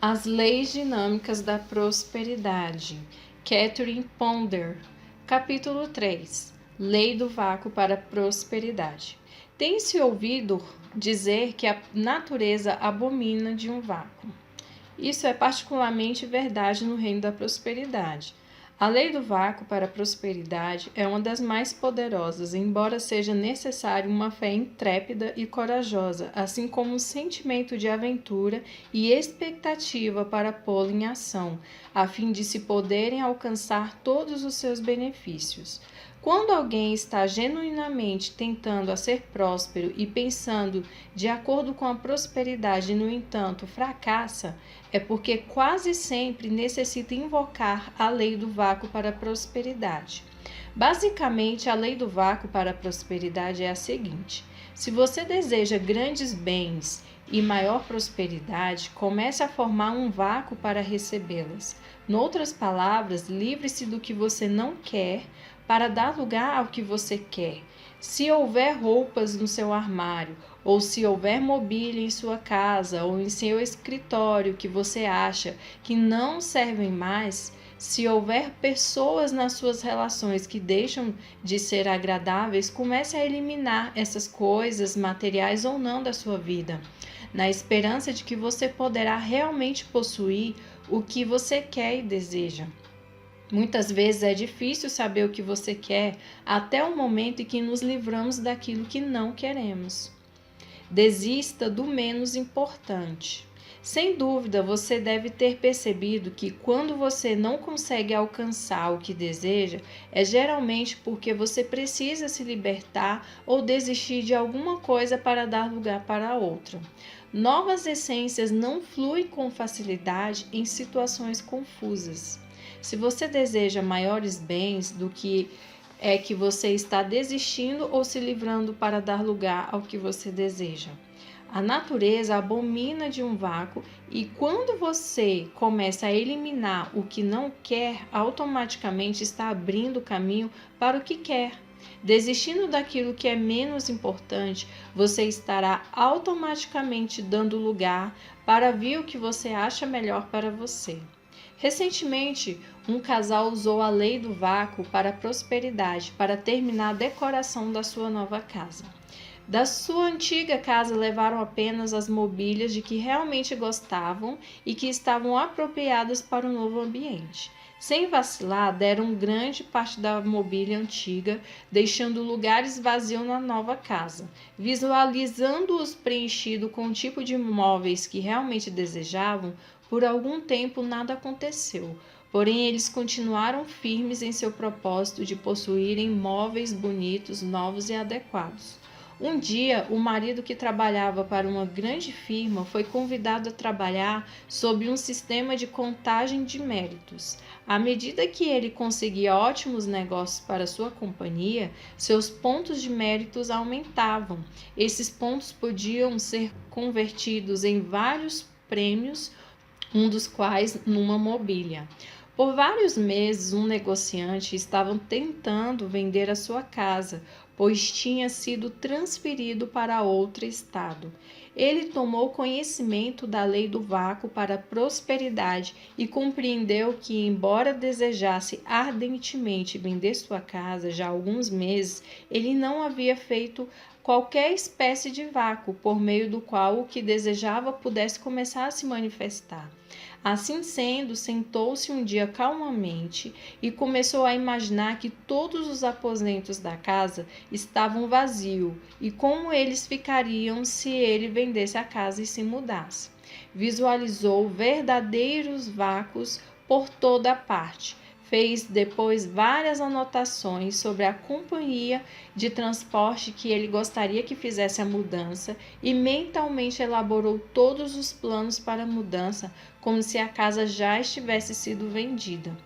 As Leis Dinâmicas da Prosperidade, Catherine Ponder. Capítulo 3. Lei do Vácuo para a Prosperidade. Tem-se ouvido dizer que a natureza abomina de um vácuo. Isso é particularmente verdade no reino da prosperidade. A lei do vácuo para a prosperidade é uma das mais poderosas, embora seja necessário uma fé intrépida e corajosa, assim como um sentimento de aventura e expectativa para pô-la em ação, a fim de se poderem alcançar todos os seus benefícios. Quando alguém está genuinamente tentando a ser próspero e pensando de acordo com a prosperidade, no entanto, fracassa, é porque quase sempre necessita invocar a lei do vácuo para a prosperidade. Basicamente, a lei do vácuo para a prosperidade é a seguinte: se você deseja grandes bens e maior prosperidade, comece a formar um vácuo para recebê-las. Noutras palavras, livre-se do que você não quer para dar lugar ao que você quer. Se houver roupas no seu armário, ou se houver mobília em sua casa ou em seu escritório que você acha que não servem mais, se houver pessoas nas suas relações que deixam de ser agradáveis, comece a eliminar essas coisas, materiais ou não, da sua vida, na esperança de que você poderá realmente possuir o que você quer e deseja. Muitas vezes é difícil saber o que você quer até o momento em que nos livramos daquilo que não queremos. Desista do menos importante. Sem dúvida, você deve ter percebido que quando você não consegue alcançar o que deseja, é geralmente porque você precisa se libertar ou desistir de alguma coisa para dar lugar para outra. Novas essências não fluem com facilidade em situações confusas. Se você deseja maiores bens do que é que você está desistindo ou se livrando para dar lugar ao que você deseja. A natureza abomina de um vácuo e quando você começa a eliminar o que não quer, automaticamente está abrindo caminho para o que quer. Desistindo daquilo que é menos importante, você estará automaticamente dando lugar para vir o que você acha melhor para você. Recentemente, um casal usou a lei do vácuo para a prosperidade para terminar a decoração da sua nova casa. Da sua antiga casa levaram apenas as mobílias de que realmente gostavam e que estavam apropriadas para o novo ambiente. Sem vacilar, deram grande parte da mobília antiga, deixando lugares vazios na nova casa. Visualizando-os preenchidos com o tipo de móveis que realmente desejavam, por algum tempo nada aconteceu. Porém, eles continuaram firmes em seu propósito de possuírem móveis bonitos, novos e adequados. Um dia, o marido que trabalhava para uma grande firma foi convidado a trabalhar sob um sistema de contagem de méritos. À medida que ele conseguia ótimos negócios para sua companhia, seus pontos de méritos aumentavam. Esses pontos podiam ser convertidos em vários prêmios, um dos quais numa mobília. Por vários meses, um negociante estava tentando vender a sua casa, pois tinha sido transferido para outro estado. Ele tomou conhecimento da lei do vácuo para a prosperidade e compreendeu que, embora desejasse ardentemente vender sua casa já há alguns meses, ele não havia feito qualquer espécie de vácuo por meio do qual o que desejava pudesse começar a se manifestar. Assim sendo, sentou-se um dia calmamente e começou a imaginar que todos os aposentos da casa estavam vazios e como eles ficariam se ele vendesse a casa e se mudasse. Visualizou verdadeiros vácuos por toda a parte. Fez depois várias anotações sobre a companhia de transporte que ele gostaria que fizesse a mudança e mentalmente elaborou todos os planos para a mudança, como se a casa já estivesse sido vendida.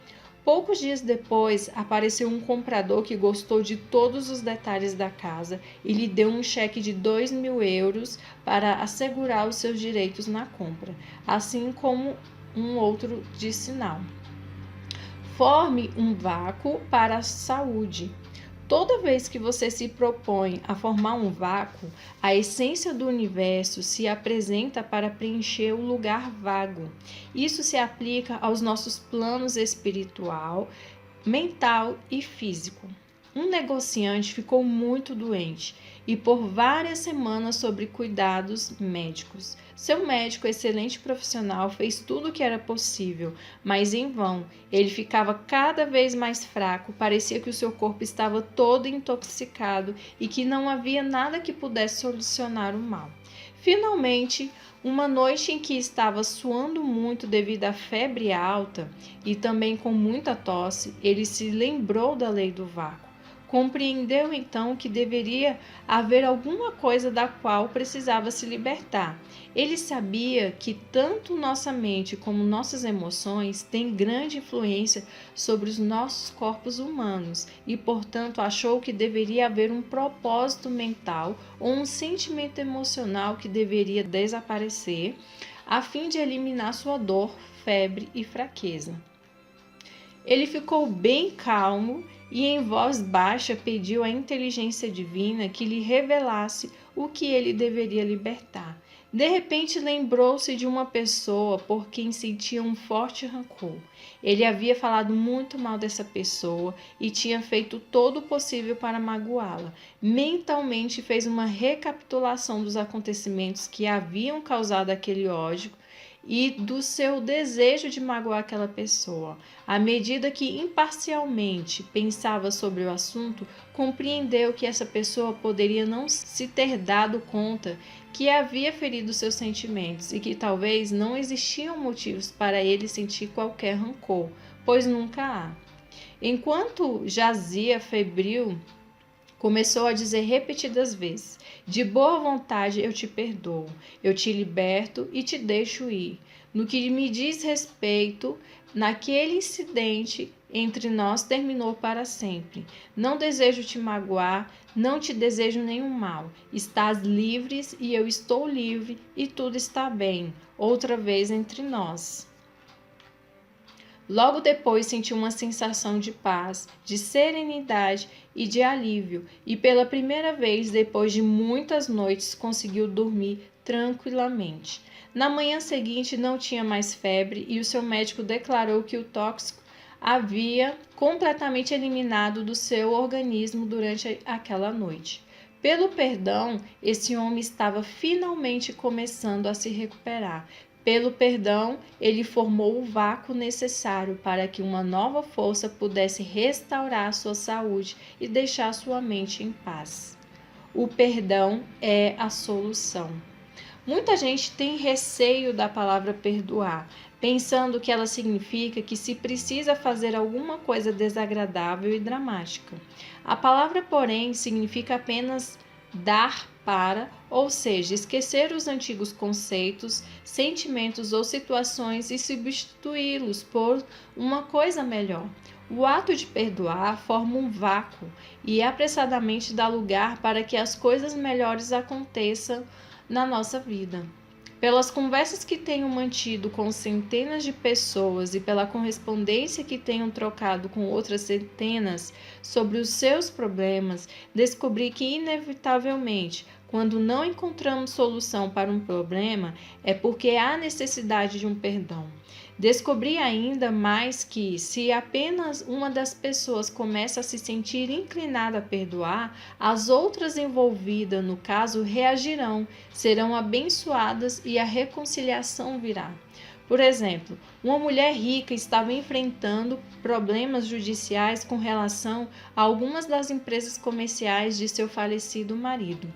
Poucos dias depois, apareceu um comprador que gostou de todos os detalhes da casa e lhe deu um cheque de 2.000 euros para assegurar os seus direitos na compra, assim como um outro de sinal. Forme um vácuo para a saúde. Toda vez que você se propõe a formar um vácuo, a essência do universo se apresenta para preencher o lugar vago. Isso se aplica aos nossos planos espiritual, mental e físico. Um negociante ficou muito doente e por várias semanas sobre cuidados médicos. Seu médico, excelente profissional, fez tudo o que era possível, mas em vão. Ele ficava cada vez mais fraco, parecia que o seu corpo estava todo intoxicado e que não havia nada que pudesse solucionar o mal. Finalmente, uma noite em que estava suando muito devido à febre alta e também com muita tosse, ele se lembrou da lei do vácuo. Compreendeu então que deveria haver alguma coisa da qual precisava se libertar. Ele sabia que tanto nossa mente como nossas emoções têm grande influência sobre os nossos corpos humanos e, portanto, achou que deveria haver um propósito mental ou um sentimento emocional que deveria desaparecer a fim de eliminar sua dor, febre e fraqueza. Ele ficou bem calmo e em voz baixa pediu à inteligência divina que lhe revelasse o que ele deveria libertar. De repente lembrou-se de uma pessoa por quem sentia um forte rancor. Ele havia falado muito mal dessa pessoa e tinha feito todo o possível para magoá-la. Mentalmente fez uma recapitulação dos acontecimentos que haviam causado aquele ódio e do seu desejo de magoar aquela pessoa. À medida que imparcialmente pensava sobre o assunto, compreendeu que essa pessoa poderia não se ter dado conta que havia ferido seus sentimentos e que talvez não existiam motivos para ele sentir qualquer rancor, pois nunca há. Enquanto jazia febril, começou a dizer repetidas vezes: de boa vontade eu te perdoo, eu te liberto e te deixo ir. No que me diz respeito, naquele incidente entre nós terminou para sempre. Não desejo te magoar, não te desejo nenhum mal. Estás livre e eu estou livre e tudo está bem. Outra vez entre nós. Logo depois sentiu uma sensação de paz, de serenidade e de alívio, e pela primeira vez depois de muitas noites conseguiu dormir tranquilamente. Na manhã seguinte não tinha mais febre e o seu médico declarou que o tóxico havia completamente eliminado do seu organismo durante aquela noite. Pelo perdão, esse homem estava finalmente começando a se recuperar. Pelo perdão, ele formou o vácuo necessário para que uma nova força pudesse restaurar sua saúde e deixar sua mente em paz. O perdão é a solução. Muita gente tem receio da palavra perdoar, pensando que ela significa que se precisa fazer alguma coisa desagradável e dramática. A palavra, porém, significa apenas dar para, ou seja, esquecer os antigos conceitos, sentimentos ou situações e substituí-los por uma coisa melhor. O ato de perdoar forma um vácuo e apressadamente dá lugar para que as coisas melhores aconteçam na nossa vida. Pelas conversas que tenho mantido com centenas de pessoas e pela correspondência que tenho trocado com outras centenas sobre os seus problemas, descobri que, inevitavelmente, quando não encontramos solução para um problema, é porque há necessidade de um perdão. Descobri ainda mais que, se apenas uma das pessoas começa a se sentir inclinada a perdoar, as outras envolvidas no caso reagirão, serão abençoadas e a reconciliação virá. Por exemplo, uma mulher rica estava enfrentando problemas judiciais com relação a algumas das empresas comerciais de seu falecido marido.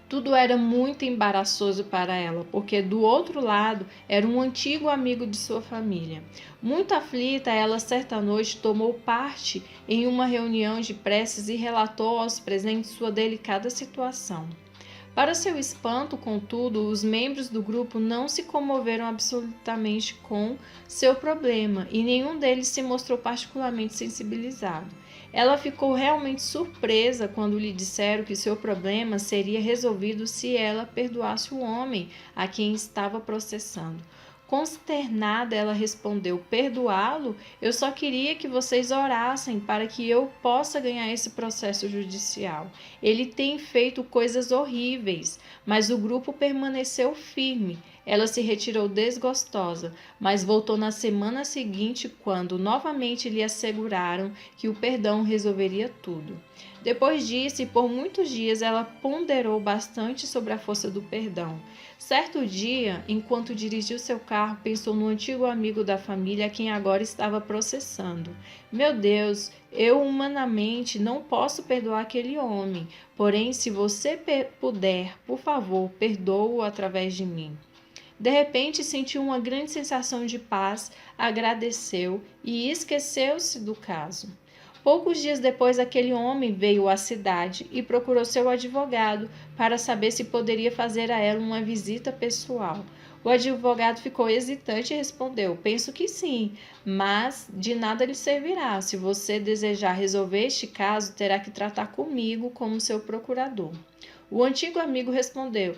Tudo era muito embaraçoso para ela, porque do outro lado era um antigo amigo de sua família. Muito aflita, ela certa noite tomou parte em uma reunião de preces e relatou aos presentes sua delicada situação. Para seu espanto, contudo, os membros do grupo não se comoveram absolutamente com seu problema e nenhum deles se mostrou particularmente sensibilizado. Ela ficou realmente surpresa quando lhe disseram que seu problema seria resolvido se ela perdoasse o homem a quem estava processando. Consternada, ela respondeu: perdoá-lo? Eu só queria que vocês orassem para que eu possa ganhar esse processo judicial. Ele tem feito coisas horríveis, mas o grupo permaneceu firme. Ela se retirou desgostosa, mas voltou na semana seguinte, quando novamente lhe asseguraram que o perdão resolveria tudo. Depois disso, e por muitos dias, ela ponderou bastante sobre a força do perdão. Certo dia, enquanto dirigiu seu carro, pensou no antigo amigo da família a quem agora estava processando. Meu Deus, eu humanamente não posso perdoar aquele homem, porém, se você puder, por favor, perdoa-o através de mim. De repente, sentiu uma grande sensação de paz, agradeceu e esqueceu-se do caso. Poucos dias depois, aquele homem veio à cidade e procurou seu advogado para saber se poderia fazer a ela uma visita pessoal. O advogado ficou hesitante e respondeu: penso que sim, mas de nada lhe servirá. Se você desejar resolver este caso, terá que tratar comigo como seu procurador. O antigo amigo respondeu: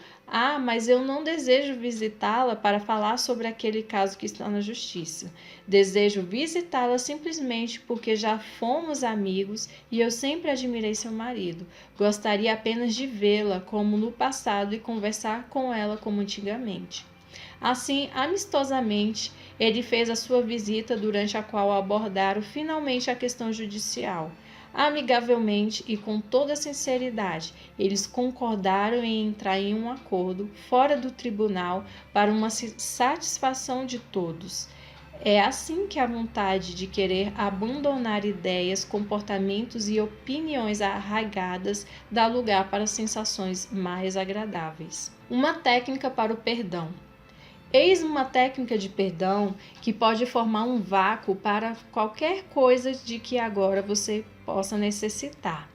mas eu não desejo visitá-la para falar sobre aquele caso que está na justiça. Desejo visitá-la simplesmente porque já fomos amigos e eu sempre admirei seu marido. Gostaria apenas de vê-la como no passado e conversar com ela como antigamente. Assim, amistosamente, ele fez a sua visita, durante a qual abordaram finalmente a questão judicial. Amigavelmente e com toda sinceridade, eles concordaram em entrar em um acordo fora do tribunal para uma satisfação de todos. É assim que a vontade de querer abandonar ideias, comportamentos e opiniões arraigadas dá lugar para sensações mais agradáveis. Uma técnica para o perdão. Eis uma técnica de perdão que pode formar um vácuo para qualquer coisa de que agora você possa necessitar.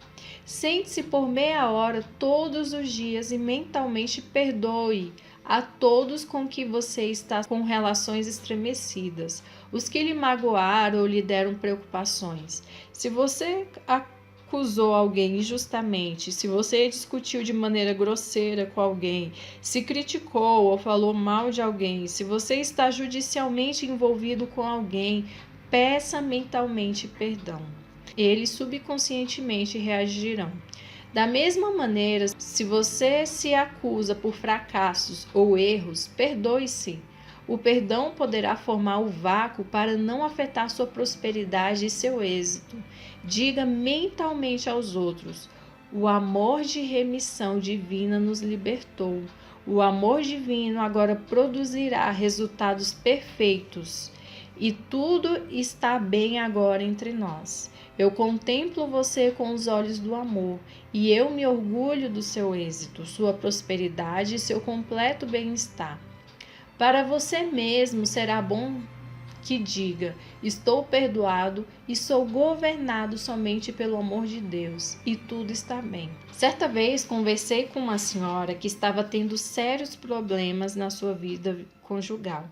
Sente-se por meia hora todos os dias e mentalmente perdoe a todos com que você está com relações estremecidas, os que lhe magoaram ou lhe deram preocupações. Se você acusou alguém injustamente, se você discutiu de maneira grosseira com alguém, se criticou ou falou mal de alguém, se você está judicialmente envolvido com alguém, peça mentalmente perdão. Eles subconscientemente reagirão. Da mesma maneira, se você se acusa por fracassos ou erros, perdoe-se. O perdão poderá formar o vácuo para não afetar sua prosperidade e seu êxito. Diga mentalmente aos outros: o amor de remissão divina nos libertou. O amor divino agora produzirá resultados perfeitos. E tudo está bem agora entre nós. Eu contemplo você com os olhos do amor, e eu me orgulho do seu êxito, sua prosperidade e seu completo bem-estar. Para você mesmo será bom que diga: estou perdoado e sou governado somente pelo amor de Deus, e tudo está bem. Certa vez conversei com uma senhora que estava tendo sérios problemas na sua vida conjugal.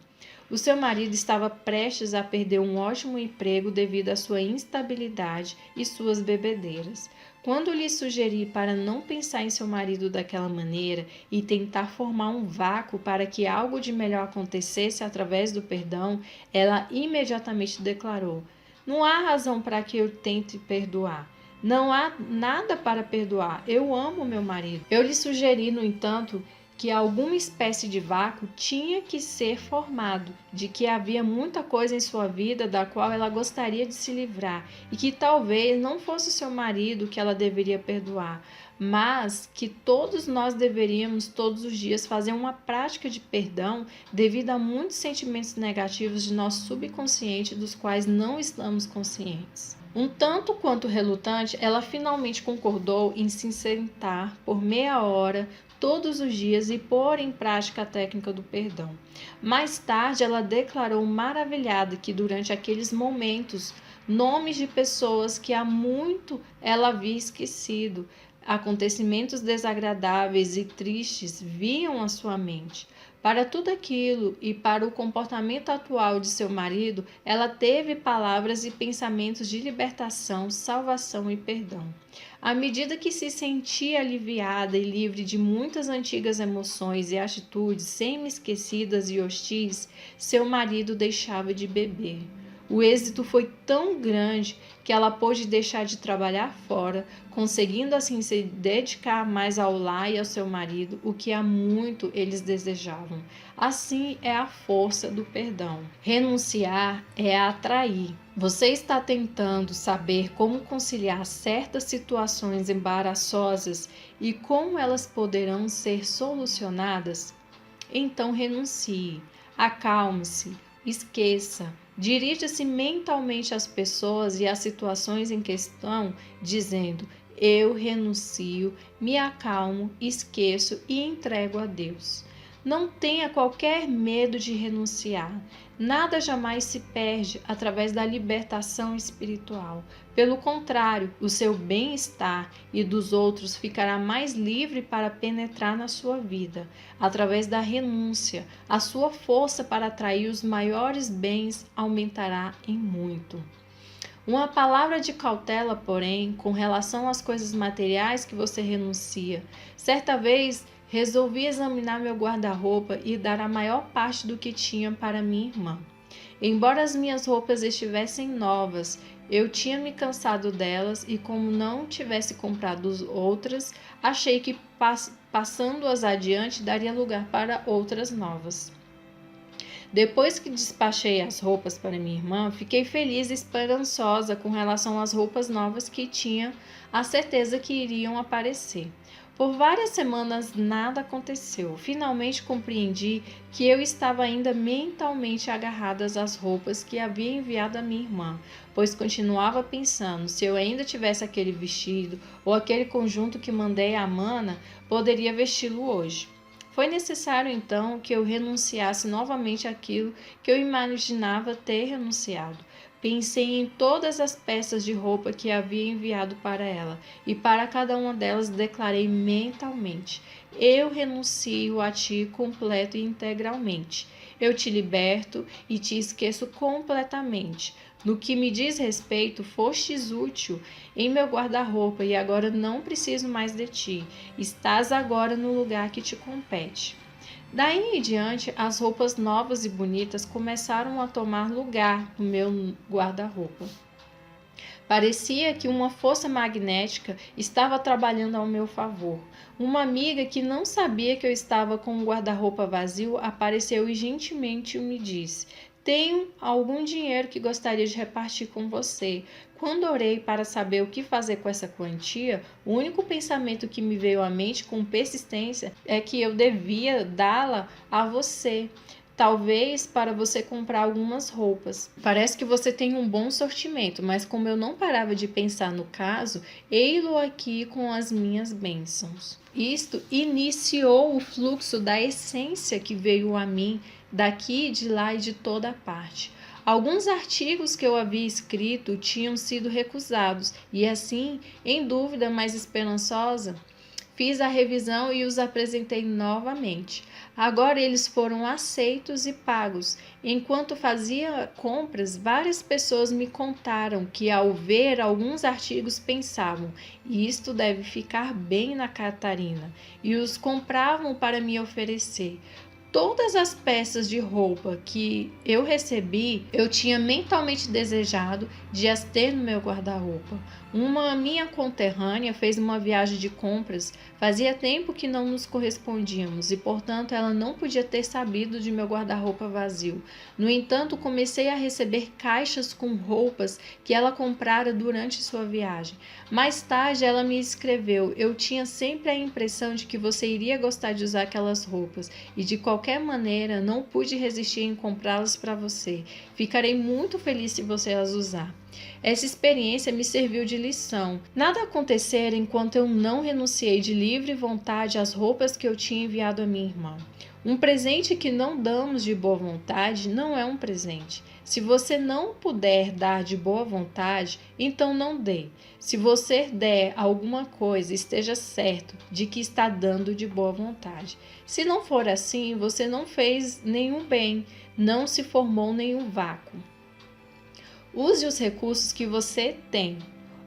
O seu marido estava prestes a perder um ótimo emprego devido à sua instabilidade e suas bebedeiras. Quando lhe sugeri para não pensar em seu marido daquela maneira e tentar formar um vácuo para que algo de melhor acontecesse através do perdão, ela imediatamente declarou: não há razão para que eu tente perdoar. Não há nada para perdoar. Eu amo meu marido. Eu lhe sugeri, no entanto, que alguma espécie de vácuo tinha que ser formado, de que havia muita coisa em sua vida da qual ela gostaria de se livrar e que talvez não fosse seu marido que ela deveria perdoar, mas que todos nós deveríamos todos os dias fazer uma prática de perdão devido a muitos sentimentos negativos de nosso subconsciente dos quais não estamos conscientes. Um tanto quanto relutante, ela finalmente concordou em se sentar por meia hora todos os dias e pôr em prática a técnica do perdão. Mais tarde, ela declarou maravilhada que durante aqueles momentos, nomes de pessoas que há muito ela havia esquecido, acontecimentos desagradáveis e tristes vinham à sua mente. Para tudo aquilo e para o comportamento atual de seu marido, ela teve palavras e pensamentos de libertação, salvação e perdão. À medida que se sentia aliviada e livre de muitas antigas emoções e atitudes semi-esquecidas e hostis, seu marido deixava de beber. O êxito foi tão grande que ela pôde deixar de trabalhar fora, conseguindo assim se dedicar mais ao lar e ao seu marido, o que há muito eles desejavam. Assim é a força do perdão. Renunciar é atrair. Você está tentando saber como conciliar certas situações embaraçosas e como elas poderão ser solucionadas? Então renuncie, acalme-se, esqueça. Dirija-se mentalmente às pessoas e às situações em questão, dizendo: eu renuncio, me acalmo, esqueço e entrego a Deus. Não tenha qualquer medo de renunciar. Nada jamais se perde através da libertação espiritual. Pelo contrário, o seu bem-estar e dos outros ficará mais livre para penetrar na sua vida. Através da renúncia, a sua força para atrair os maiores bens aumentará em muito. Uma palavra de cautela, porém, com relação às coisas materiais que você renuncia. Certa vez, resolvi examinar meu guarda-roupa e dar a maior parte do que tinha para minha irmã. Embora as minhas roupas estivessem novas, eu tinha me cansado delas e, como não tivesse comprado outras, achei que passando-as adiante daria lugar para outras novas. Depois que despachei as roupas para minha irmã, fiquei feliz e esperançosa com relação às roupas novas que tinha a certeza que iriam aparecer. Por várias semanas nada aconteceu. Finalmente compreendi que eu estava ainda mentalmente agarrada às roupas que havia enviado a minha irmã, pois continuava pensando: se eu ainda tivesse aquele vestido ou aquele conjunto que mandei a Mana, poderia vesti-lo hoje. Foi necessário então que eu renunciasse novamente àquilo que eu imaginava ter renunciado. Pensei em todas as peças de roupa que havia enviado para ela, e para cada uma delas declarei mentalmente: eu renuncio a ti completo e integralmente. Eu te liberto e te esqueço completamente. No que me diz respeito, fostes útil em meu guarda-roupa e agora não preciso mais de ti. Estás agora no lugar que te compete. Daí em diante, as roupas novas e bonitas começaram a tomar lugar no meu guarda-roupa. Parecia que uma força magnética estava trabalhando ao meu favor. Uma amiga que não sabia que eu estava com o guarda-roupa vazio apareceu e gentilmente me disse: tenho algum dinheiro que gostaria de repartir com você. Quando orei para saber o que fazer com essa quantia, o único pensamento que me veio à mente com persistência é que eu devia dá-la a você. Talvez para você comprar algumas roupas. Parece que você tem um bom sortimento, mas como eu não parava de pensar no caso, ei-lo aqui com as minhas bênçãos. Isto iniciou o fluxo da essência que veio a mim daqui, de lá e de toda parte. Alguns artigos que eu havia escrito tinham sido recusados e assim, em dúvida, mais esperançosa, fiz a revisão e os apresentei novamente. Agora eles foram aceitos e pagos. Enquanto fazia compras, várias pessoas me contaram que ao ver alguns artigos pensavam: isto deve ficar bem na Catarina, e os compravam para me oferecer. Todas as peças de roupa que eu recebi, eu tinha mentalmente desejado de as ter no meu guarda-roupa. Uma minha conterrânea fez uma viagem de compras, fazia tempo que não nos correspondíamos e, portanto, ela não podia ter sabido de meu guarda-roupa vazio. No entanto, comecei a receber caixas com roupas que ela comprara durante sua viagem. Mais tarde, ela me escreveu: eu tinha sempre a impressão de que você iria gostar de usar aquelas roupas e, de qualquer maneira, não pude resistir em comprá-las para você. Ficarei muito feliz se você as usar. Essa experiência me serviu de lição. Nada acontecera enquanto eu não renunciei de livre vontade às roupas que eu tinha enviado a minha irmã. Um presente que não damos de boa vontade não é um presente. Se você não puder dar de boa vontade, então não dê. Se você der alguma coisa, esteja certo de que está dando de boa vontade. Se não for assim, você não fez nenhum bem, não se formou nenhum vácuo. Use os recursos que você tem.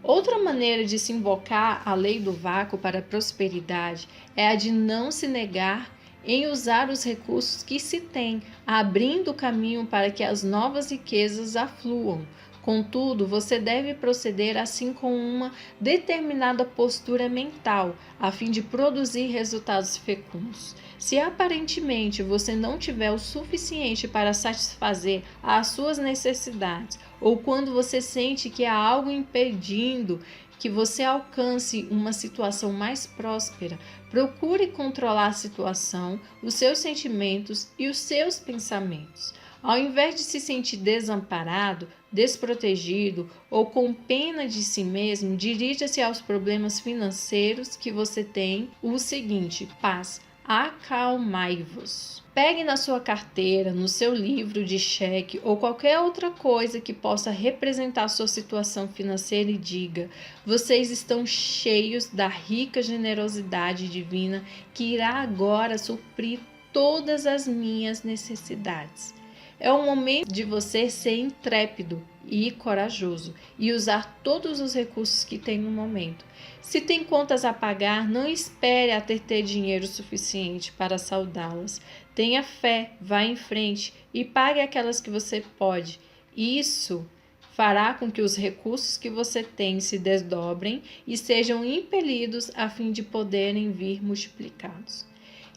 Outra maneira de se invocar a lei do vácuo para a prosperidade é a de não se negar em usar os recursos que se tem, abrindo o caminho para que as novas riquezas afluam. Contudo, você deve proceder assim com uma determinada postura mental, a fim de produzir resultados fecundos. Se aparentemente você não tiver o suficiente para satisfazer as suas necessidades, ou quando você sente que há algo impedindo que você alcance uma situação mais próspera, procure controlar a situação, os seus sentimentos e os seus pensamentos. Ao invés de se sentir desamparado, desprotegido ou com pena de si mesmo, dirija-se aos problemas financeiros que você tem o seguinte: paz, acalmai-vos. Pegue na sua carteira, no seu livro de cheque ou qualquer outra coisa que possa representar sua situação financeira e diga: vocês estão cheios da rica generosidade divina que irá agora suprir todas as minhas necessidades. É o momento de você ser intrépido e corajoso e usar todos os recursos que tem no momento. Se tem contas a pagar, não espere até ter dinheiro suficiente para saldá-las. Tenha fé, vá em frente e pague aquelas que você pode. Isso fará com que os recursos que você tem se desdobrem e sejam impelidos a fim de poderem vir multiplicados.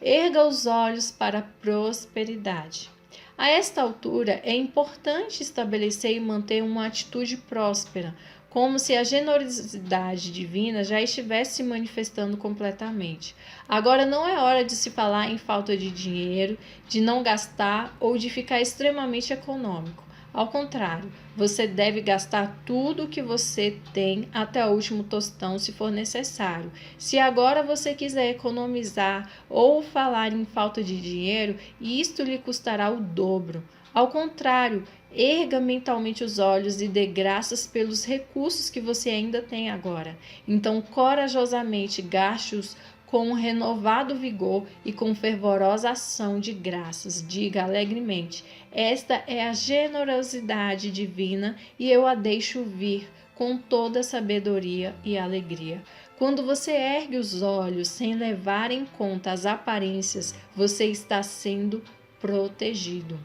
Erga os olhos para a prosperidade. A esta altura, é importante estabelecer e manter uma atitude próspera, como se a generosidade divina já estivesse se manifestando completamente. Agora não é hora de se falar em falta de dinheiro, de não gastar ou de ficar extremamente econômico. Ao contrário, você deve gastar tudo o que você tem até o último tostão, se for necessário. Se agora você quiser economizar ou falar em falta de dinheiro, isto lhe custará o dobro. Ao contrário, erga mentalmente os olhos e dê graças pelos recursos que você ainda tem agora. Então, corajosamente, gaste-os com um renovado vigor e com fervorosa ação de graças. Diga alegremente: esta é a generosidade divina e eu a deixo vir com toda sabedoria e alegria. Quando você ergue os olhos sem levar em conta as aparências, você está sendo protegido.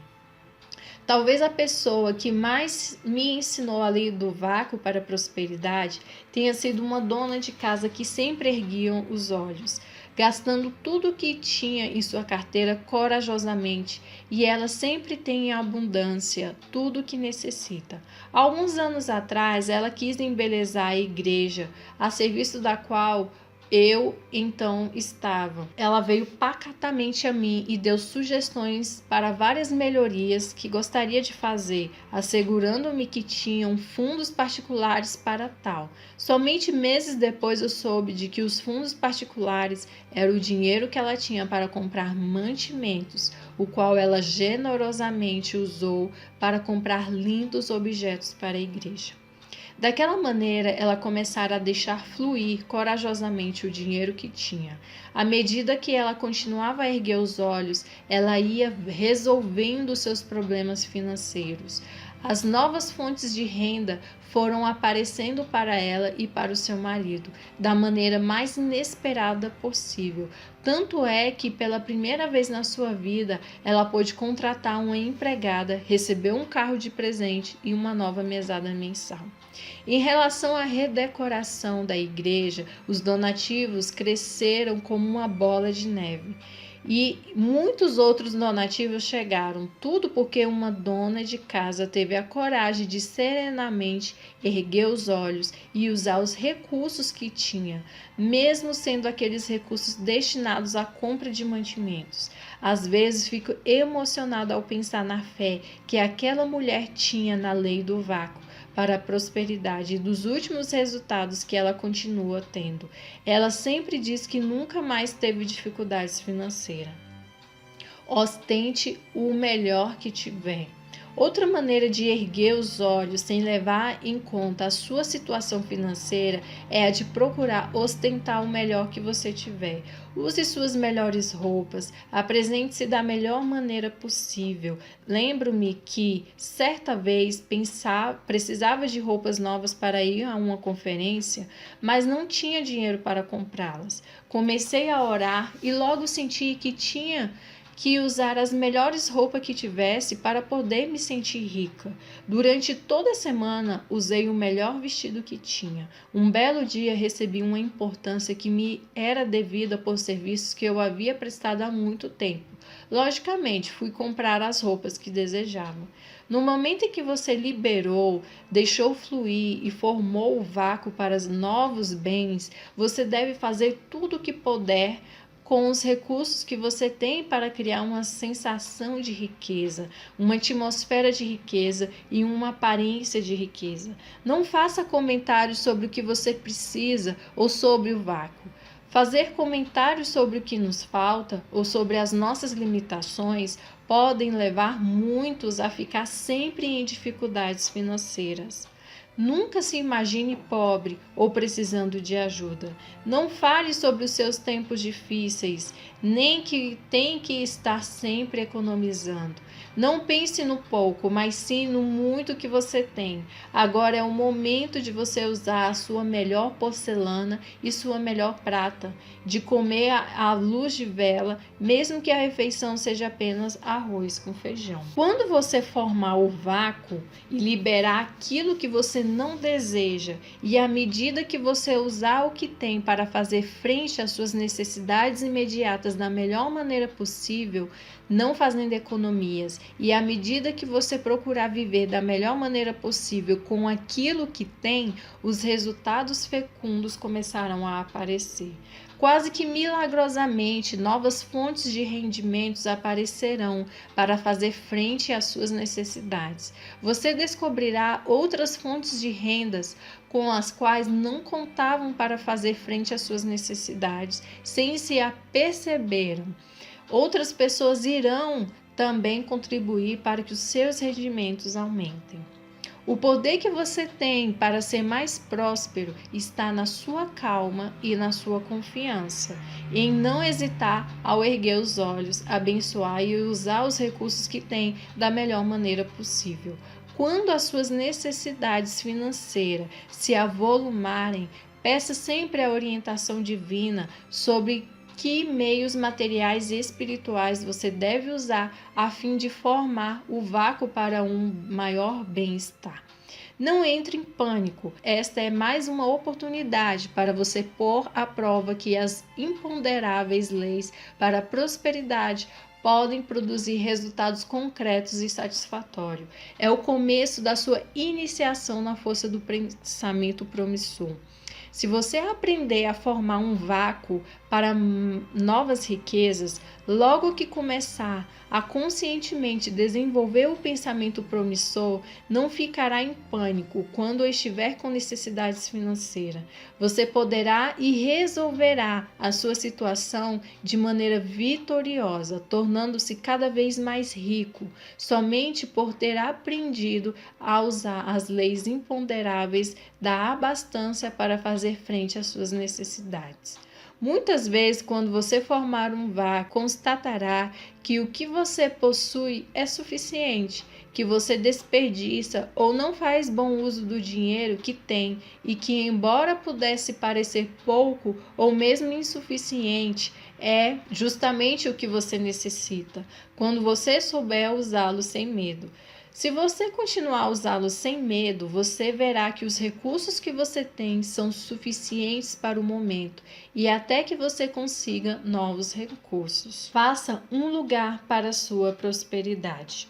Talvez a pessoa que mais me ensinou a lei do vácuo para a prosperidade tenha sido uma dona de casa que sempre erguia os olhos, gastando tudo o que tinha em sua carteira corajosamente, e ela sempre tem em abundância tudo o que necessita. Alguns anos atrás, ela quis embelezar a igreja, a serviço da qual eu então estava. Ela veio pacatamente a mim e deu sugestões para várias melhorias que gostaria de fazer, assegurando-me que tinham fundos particulares para tal. Somente meses depois eu soube de que os fundos particulares eram o dinheiro que ela tinha para comprar mantimentos, o qual ela generosamente usou para comprar lindos objetos para a igreja. Daquela maneira, ela começara a deixar fluir corajosamente o dinheiro que tinha. À medida que ela continuava a erguer os olhos, ela ia resolvendo seus problemas financeiros. As novas fontes de renda foram aparecendo para ela e para o seu marido, da maneira mais inesperada possível. Tanto é que, pela primeira vez na sua vida, ela pôde contratar uma empregada, receber um carro de presente e uma nova mesada mensal. Em relação à redecoração da igreja, os donativos cresceram como uma bola de neve. E muitos outros donativos chegaram, tudo porque uma dona de casa teve a coragem de serenamente erguer os olhos e usar os recursos que tinha, mesmo sendo aqueles recursos destinados à compra de mantimentos. Às vezes fico emocionada ao pensar na fé que aquela mulher tinha na lei do vácuo para a prosperidade e dos últimos resultados que ela continua tendo. Ela sempre diz que nunca mais teve dificuldades financeiras. Ostente o melhor que tiver. Outra maneira de erguer os olhos sem levar em conta a sua situação financeira é a de procurar ostentar o melhor que você tiver. Use suas melhores roupas, apresente-se da melhor maneira possível. Lembro-me que certa vez precisava de roupas novas para ir a uma conferência, mas não tinha dinheiro para comprá-las. Comecei a orar e logo senti que tinha que usar as melhores roupas que tivesse para poder me sentir rica. Durante toda a semana, usei o melhor vestido que tinha. Um belo dia, recebi uma importância que me era devida por serviços que eu havia prestado há muito tempo. Logicamente, fui comprar as roupas que desejava. No momento em que você liberou, deixou fluir e formou o vácuo para os novos bens, você deve fazer tudo o que puder com os recursos que você tem para criar uma sensação de riqueza, uma atmosfera de riqueza e uma aparência de riqueza. Não faça comentários sobre o que você precisa ou sobre o vácuo. Fazer comentários sobre o que nos falta ou sobre as nossas limitações podem levar muitos a ficar sempre em dificuldades financeiras. Nunca se imagine pobre ou precisando de ajuda. Não fale sobre os seus tempos difíceis, nem que tem que estar sempre economizando. Não pense no pouco, mas sim no muito que você tem. Agora é o momento de você usar a sua melhor porcelana e sua melhor prata, de comer à luz de vela, mesmo que a refeição seja apenas arroz com feijão. Quando você formar o vácuo e liberar aquilo que você não deseja, e à medida que você usar o que tem para fazer frente às suas necessidades imediatas da melhor maneira possível, não fazendo economias, e à medida que você procurar viver da melhor maneira possível com aquilo que tem, os resultados fecundos começarão a aparecer. Quase que milagrosamente, novas fontes de rendimentos aparecerão para fazer frente às suas necessidades. Você descobrirá outras fontes de rendas com as quais não contavam para fazer frente às suas necessidades, sem se aperceberam. Outras pessoas irão também contribuir para que os seus rendimentos aumentem. O poder que você tem para ser mais próspero está na sua calma e na sua confiança, em não hesitar ao erguer os olhos, abençoar e usar os recursos que tem da melhor maneira possível. Quando as suas necessidades financeiras se avolumarem, peça sempre a orientação divina sobre que meios materiais e espirituais você deve usar a fim de formar o vácuo para um maior bem-estar. Não entre em pânico, esta é mais uma oportunidade para você pôr à prova que as imponderáveis leis para a prosperidade podem produzir resultados concretos e satisfatórios. É o começo da sua iniciação na força do pensamento promissor. Se você aprender a formar um vácuo para novas riquezas, logo que começar a conscientemente desenvolver o pensamento promissor, não ficará em pânico quando estiver com necessidades financeiras. Você poderá e resolverá a sua situação de maneira vitoriosa, tornando-se cada vez mais rico, somente por ter aprendido a usar as leis imponderáveis da abastança para fazer frente às suas necessidades. Muitas vezes, quando você formar um vácuo, constatará que o que você possui é suficiente, que você desperdiça ou não faz bom uso do dinheiro que tem e que, embora pudesse parecer pouco ou mesmo insuficiente, é justamente o que você necessita, quando você souber usá-lo sem medo. Se você continuar a usá-lo sem medo, você verá que os recursos que você tem são suficientes para o momento e até que você consiga novos recursos. Faça um lugar para a sua prosperidade.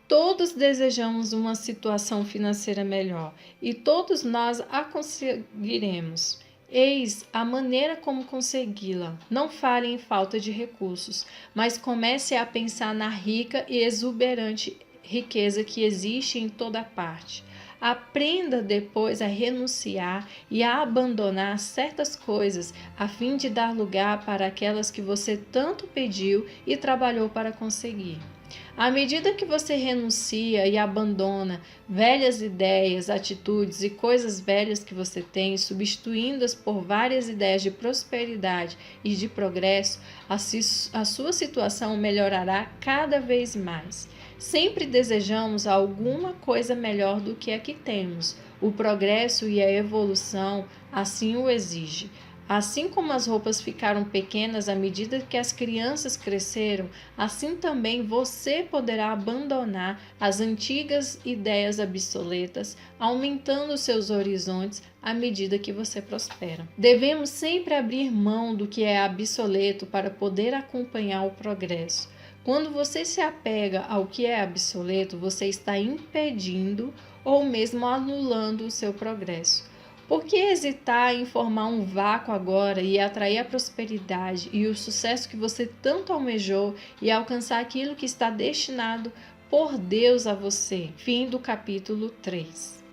Todos desejamos uma situação financeira melhor e todos nós a conseguiremos. Eis a maneira como consegui-la. Não fale em falta de recursos, mas comece a pensar na rica e exuberante riqueza que existe em toda parte. Aprenda depois a renunciar e a abandonar certas coisas, a fim de dar lugar para aquelas que você tanto pediu e trabalhou para conseguir. À medida que você renuncia e abandona velhas ideias, atitudes e coisas velhas que você tem, substituindo-as por várias ideias de prosperidade e de progresso, a sua situação melhorará cada vez mais. Sempre desejamos alguma coisa melhor do que a que temos. O progresso e a evolução assim o exigem. Assim como as roupas ficaram pequenas à medida que as crianças cresceram, assim também você poderá abandonar as antigas ideias obsoletas, aumentando seus horizontes à medida que você prospera. Devemos sempre abrir mão do que é obsoleto para poder acompanhar o progresso. Quando você se apega ao que é obsoleto, você está impedindo ou mesmo anulando o seu progresso. Por que hesitar em formar um vácuo agora e atrair a prosperidade e o sucesso que você tanto almejou e alcançar aquilo que está destinado por Deus a você? Fim do capítulo 3.